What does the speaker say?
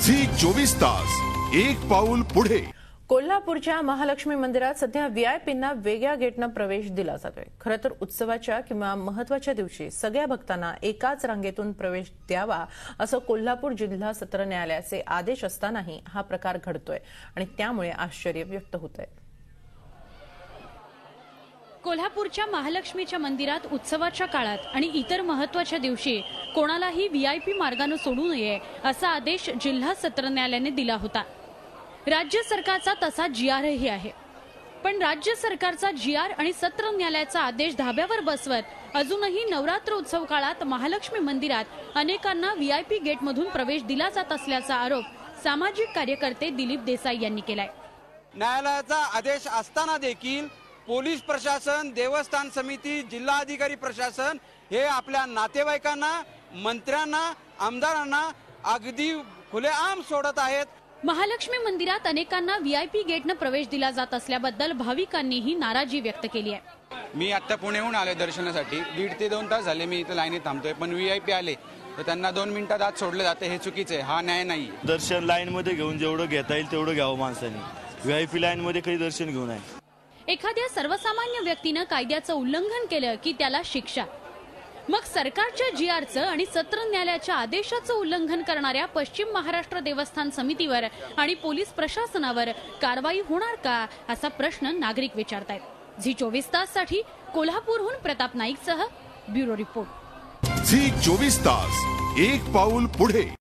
Zee 24 तास एक पाऊल पुढे। कोल्हापूरच्या महालक्ष्मी मंदिरात सध्या व्हीआयपींना वेगळ्या गेटनं प्रवेश दिला जातोय। खरं तर उत्सवाच्या किंवा महत्त्वाच्या दिवशी सगळ्या भक्तांना एकाच रांगेतून प्रवेश द्यावा असं कोल्हापूर जिल्हा सत्र न्यायालयाचे आदेश असतानाही हा प्रकार घडतोय आणि त्यामुळे आश्चर्य व्यक्त होतंय। कोल्हापूरच्या महालक्ष्मीच्या मंदिरात उत्सवाच्या काळात आणि इतर महत्त्वाच्या दिवशी कोणालाही व्हीआयपी मार्गाने सोडू नये असा आदेश जिल्हा सत्र न्यायालयाने दिला होता। राज्य सरकारचा तसा जीआरही आहे, पण राज्य सरकारचा जीआर आणि सत्र न्यायालयाचा आदेश धाब्यावर बसवत अजूनही नवरात्र उत्सव काळात महालक्ष्मी मंदिरात अनेकांना व्हीआयपी गेटमधून प्रवेश दिला जात असल्याचा आरोप सामाजिक कार्यकर्ते दिलीप देसाई यांनी केलाय। न्यायालयाचा आदेश असताना देखील पोलीस प्रशासन, देवस्थान समिती, जिल्हाधिकारी प्रशासन हे आपल्या नातेवाईकांना, मंत्र्यांना, आमदारांना अगदी खुलेआम सोडत आहेत। महालक्ष्मी मंदिरात अनेकांना व्हीआयपी गेटने प्रवेश दिला जात असल्याबद्दल भाविकांनीही नाराजी व्यक्त केली आहे। मी आता पुण्याहून आले दर्शनासाठी, 1.5 ते 2 तास झाले मी इथे लाईनीत थांबतोय, पण व्हीआयपी आले तर त्यांना 2 मिनिटात आत सोडले जाते, हे चुकीचे आहे, हा न्याय नाही। दर्शन लाईन मध्ये घेऊन जेवढं घेता येईल तेवढं घ्यावं माणसाने, व्हीआयपी लाईन मध्ये काही दर्शन घेऊ नये। एखाद्या सर्वसामान्य व्यक्तीने कायद्याचं उल्लंघन केलं की त्याला शिक्षा, मग सरकारच्या जीआरचं आणि सत्र न्यायालयाच्या आदेशाचं उल्लंघन करणाऱ्या पश्चिम महाराष्ट्र देवस्थान समितीवर आणि पोलीस प्रशासनावर कारवाई होणार का असा प्रश्न नागरिक विचारतायत। झी 24 तास साठी कोल्हापूरहून प्रताप नाईकसह ब्युरो रिपोर्ट। झी 24 तास एक पाऊल पुढे।